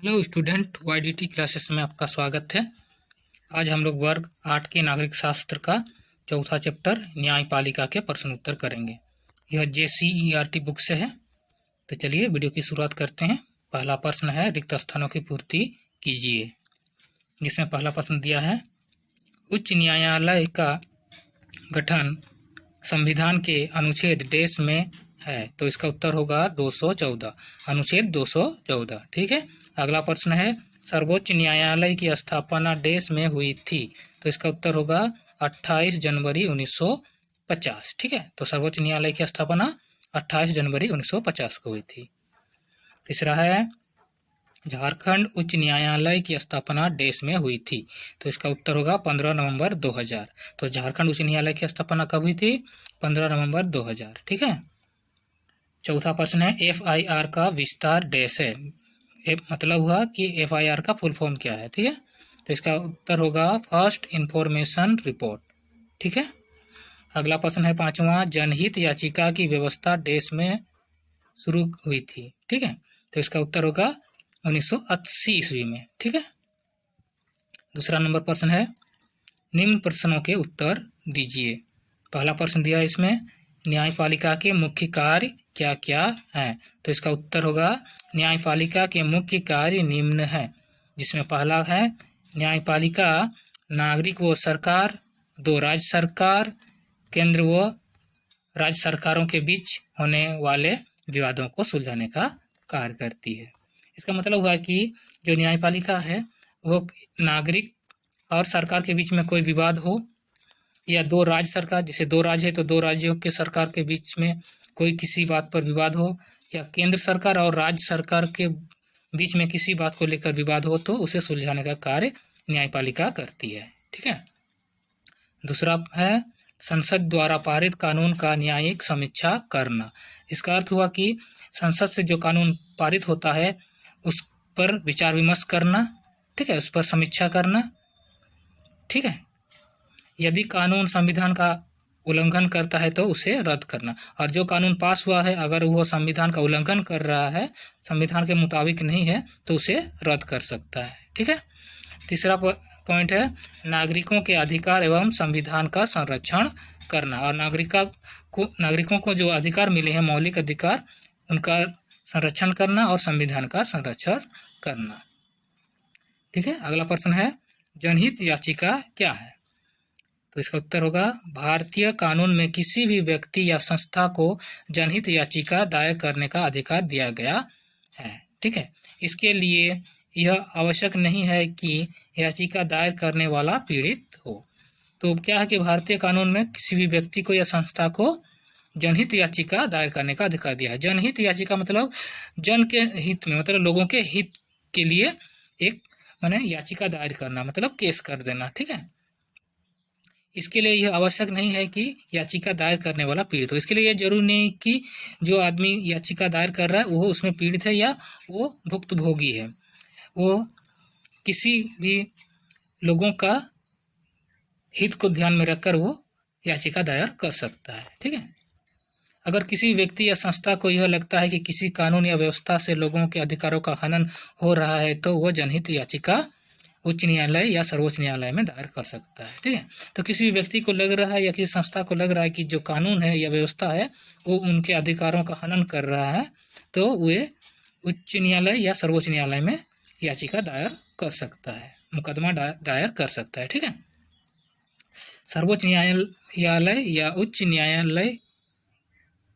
Hello student, YDT classes में आपका स्वागत है। आज हम लोग वर्ग 8 के नागरिक शास्त्र का चौथा चैप्टर न्यायपालिका के प्रश्न उत्तर करेंगे। यह JCERT बुक से है। तो चलिए वीडियो की शुरुआत करते हैं। पहला प्रश्न है, रिक्त स्थानों की पूर्ति कीजिए। जिसमें पहला प्रश्न दिया है, उच्च न्यायालय का गठन संविधान के अनुच्छेद डेश में है। तो इसका उत्तर होगा 214, अनुच्छेद 214। ठीक है। अगला प्रश्न है, सर्वोच्च न्यायालय की स्थापना डेश में हुई थी। तो इसका उत्तर होगा 28 जनवरी 1950। ठीक है। तो सर्वोच्च न्यायालय की स्थापना 28 जनवरी 1950 को हुई थी। तीसरा है, झारखंड उच्च न्यायालय की स्थापना डेश में हुई थी। तो इसका उत्तर होगा 15 नवंबर 2000। तो झारखंड उच्च न्यायालय की स्थापना कब हुई थी? 15 नवंबर 2000। ठीक है। चौथा प्रश्न है, FIR का विस्तार डैश है। मतलब हुआ कि FIR का फुल फॉर्म क्या है। ठीक है। तो इसका उत्तर होगा फर्स्ट इंफॉर्मेशन रिपोर्ट। ठीक है। अगला प्रश्न है, पांचवा, जनहित याचिका की व्यवस्था डैश में शुरू हुई थी। ठीक है। तो इसका उत्तर होगा 1980 ईस्वी में। ठीक है। दूसरा नंबर प्रश्न है, निम्न प्रश्नों के उत्तर दीजिए। पहला प्रश्न दिया इसमें, न्यायपालिका के मुख्य कार्य क्या क्या हैं। तो इसका उत्तर होगा न्यायपालिका के मुख्य कार्य निम्न है। जिसमें पहला है, न्यायपालिका नागरिक व सरकार, दो राज्य सरकार, केंद्र व राज्य सरकारों के बीच होने वाले विवादों को सुलझाने का कार्य करती है। इसका मतलब हुआ कि जो न्यायपालिका है वो नागरिक और सरकार के बीच में कोई विवाद हो, या दो राज्य सरकार, जैसे दो राज्य है तो दो राज्यों के सरकार के बीच में कोई किसी बात पर विवाद हो, या केंद्र सरकार और राज्य सरकार के बीच में किसी बात को लेकर विवाद हो, तो उसे सुलझाने का कार्य न्यायपालिका करती है। ठीक है। दूसरा है, संसद द्वारा पारित कानून का न्यायिक समीक्षा करना। इसका अर्थ हुआ कि संसद से जो कानून पारित होता है उस पर विचार विमर्श करना। ठीक है। उस पर समीक्षा करना। ठीक है। यदि कानून संविधान का उल्लंघन करता है तो उसे रद्द करना, और जो कानून पास हुआ है अगर वह संविधान का उल्लंघन कर रहा है, संविधान के मुताबिक नहीं है, तो उसे रद्द कर सकता है। ठीक है। तीसरा पॉइंट है, नागरिकों के अधिकार एवं संविधान का संरक्षण करना, और नागरिकों को जो अधिकार मिले हैं, मौलिक अधिकार, उनका संरक्षण करना और संविधान का संरक्षण करना। ठीक है। अगला प्रश्न है, जनहित याचिका क्या है। तो इसका उत्तर होगा, भारतीय कानून में किसी भी व्यक्ति या संस्था को जनहित याचिका दायर करने का अधिकार दिया गया है। ठीक है। इसके लिए यह आवश्यक नहीं है कि याचिका दायर करने वाला पीड़ित हो। तो क्या है कि भारतीय कानून में किसी भी व्यक्ति को या संस्था को जनहित याचिका दायर करने का अधिकार दिया है। जनहित याचिका मतलब जन के हित में, मतलब लोगों के हित के लिए एक माने याचिका दायर करना, मतलब केस कर देना। ठीक है। इसके लिए यह आवश्यक नहीं है कि याचिका दायर करने वाला पीड़ित हो। इसके लिए यह जरूरी नहीं कि जो आदमी याचिका दायर कर रहा है वो उसमें पीड़ित है या वो भुक्तभोगी है। वो किसी भी लोगों का हित को ध्यान में रखकर वो याचिका दायर कर सकता है। ठीक है। अगर किसी व्यक्ति या संस्था को यह लगता है कि किसी कानून या व्यवस्था से लोगों के अधिकारों का हनन हो रहा है, तो वह जनहित याचिका उच्च न्यायालय या सर्वोच्च न्यायालय में दायर कर सकता है। ठीक है। तो किसी भी व्यक्ति को लग रहा है या किसी संस्था को लग रहा है कि जो कानून है या व्यवस्था है वो उनके अधिकारों का हनन कर रहा है, तो वे उच्च न्यायालय या सर्वोच्च न्यायालय में याचिका दायर कर सकता है, मुकदमा दायर कर सकता है। ठीक है। सर्वोच्च न्यायालय या उच्च न्यायालय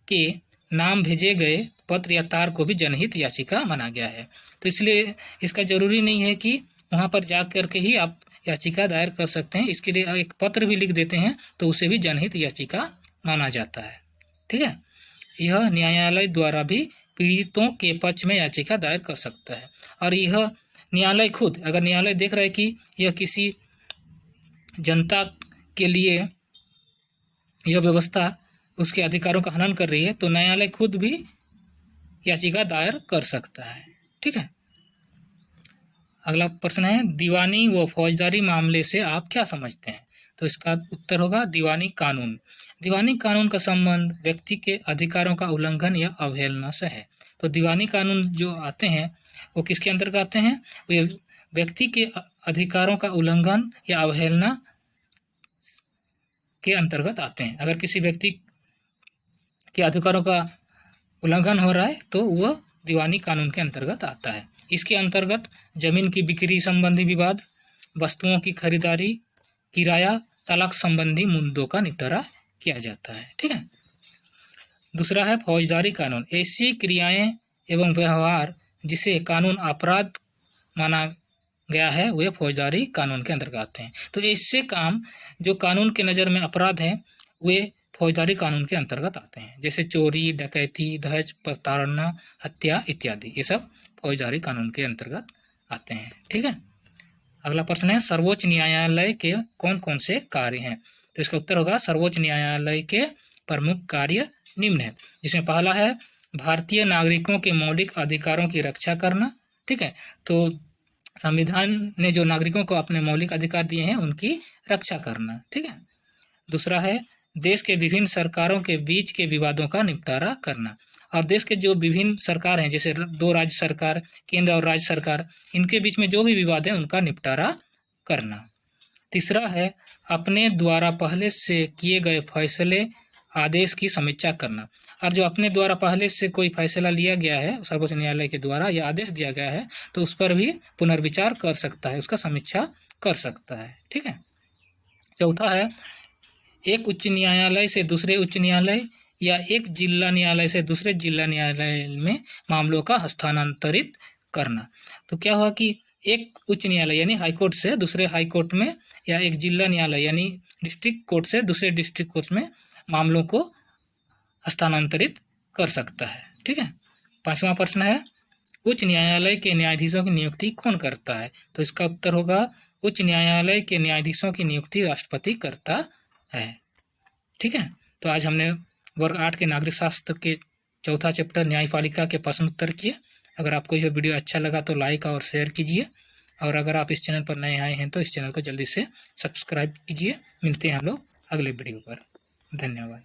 के नाम भेजे गए पत्र या तार को भी जनहित याचिका माना गया है। तो इसलिए इसका जरूरी नहीं है कि वहाँ पर जा करके ही आप याचिका दायर कर सकते हैं। इसके लिए एक पत्र भी लिख देते हैं तो उसे भी जनहित याचिका माना जाता है। ठीक है। यह न्यायालय द्वारा भी पीड़ितों के पक्ष में याचिका दायर कर सकता है, और यह न्यायालय खुद, अगर न्यायालय देख रहा है कि यह किसी जनता के लिए यह व्यवस्था उसके अधिकारों का हनन कर रही है, तो न्यायालय खुद भी याचिका दायर कर सकता है। ठीक है। अगला प्रश्न है, दीवानी व फौजदारी मामले से आप क्या समझते हैं। तो इसका उत्तर होगा दीवानी कानून। दीवानी कानून का संबंध व्यक्ति के अधिकारों का उल्लंघन या अवहेलना से है। तो दीवानी कानून जो आते हैं वो किसके अंतर्गत आते हैं? वो व्यक्ति के अधिकारों का उल्लंघन या अवहेलना के अंतर्गत आते हैं। अगर किसी व्यक्ति के अधिकारों का उल्लंघन हो रहा है तो वह दीवानी कानून के अंतर्गत आता है। इसके अंतर्गत जमीन की बिक्री संबंधी विवाद, वस्तुओं की खरीदारी, किराया, तलाक संबंधी मुद्दों का निपटारा किया जाता है। ठीक है। दूसरा है फौजदारी कानून। ऐसी क्रियाएं एवं व्यवहार जिसे कानून अपराध माना गया है वे फौजदारी कानून के अंतर्गत आते हैं। तो ऐसे काम जो कानून के नज़र में अपराध हैं वे फौजदारी कानून के अंतर्गत आते हैं, जैसे चोरी, डकैती, दहेज, प्रताड़ना, हत्या इत्यादि। ये सब फौजदारी कानून के अंतर्गत आते हैं। ठीक है। अगला प्रश्न है सर्वोच्च न्यायालय के कौन कौन से कार्य हैं? तो इसका उत्तर होगा सर्वोच्च न्यायालय के प्रमुख कार्य निम्न है, जिसमें पहला है भारतीय नागरिकों के मौलिक अधिकारों की रक्षा करना। ठीक है। तो संविधान ने जो नागरिकों को अपने मौलिक अधिकार दिए हैं उनकी रक्षा करना। ठीक है। दूसरा है देश के विभिन्न सरकारों के बीच के विवादों का निपटारा करना। और देश के जो विभिन्न सरकार हैं, जैसे 2 राज्य सरकार, केंद्र और राज्य सरकार, इनके बीच में जो भी विवाद है उनका निपटारा करना। तीसरा है अपने द्वारा पहले से किए गए फैसले, आदेश की समीक्षा करना। और जो अपने द्वारा पहले से कोई फैसला लिया गया है सर्वोच्च न्यायालय के द्वारा या आदेश दिया गया है तो उस पर भी पुनर्विचार कर सकता है, उसका समीक्षा कर सकता है। ठीक है। चौथा है एक उच्च न्यायालय से दूसरे उच्च न्यायालय या एक जिला न्यायालय से दूसरे जिला न्यायालय में मामलों का हस्तांतरित करना। तो क्या हुआ कि एक उच्च न्यायालय यानी हाईकोर्ट से दूसरे हाईकोर्ट में या एक जिला न्यायालय यानी डिस्ट्रिक्ट कोर्ट से दूसरे डिस्ट्रिक्ट कोर्ट में मामलों को हस्तांतरित कर सकता है। ठीक है। 5वां प्रश्न है उच्च न्यायालय के न्यायाधीशों की नियुक्ति कौन करता है? तो इसका उत्तर होगा उच्च न्यायालय के न्यायाधीशों की नियुक्ति राष्ट्रपति करता है। ठीक है। तो आज हमने वर्ग 8 के नागरिक शास्त्र के चौथा चैप्टर न्यायपालिका के प्रश्न उत्तर किए। अगर आपको यह वीडियो अच्छा लगा तो लाइक और शेयर कीजिए, और अगर आप इस चैनल पर नए आए हैं तो इस चैनल को जल्दी से सब्सक्राइब कीजिए। मिलते हैं हम लोग अगले वीडियो पर। धन्यवाद।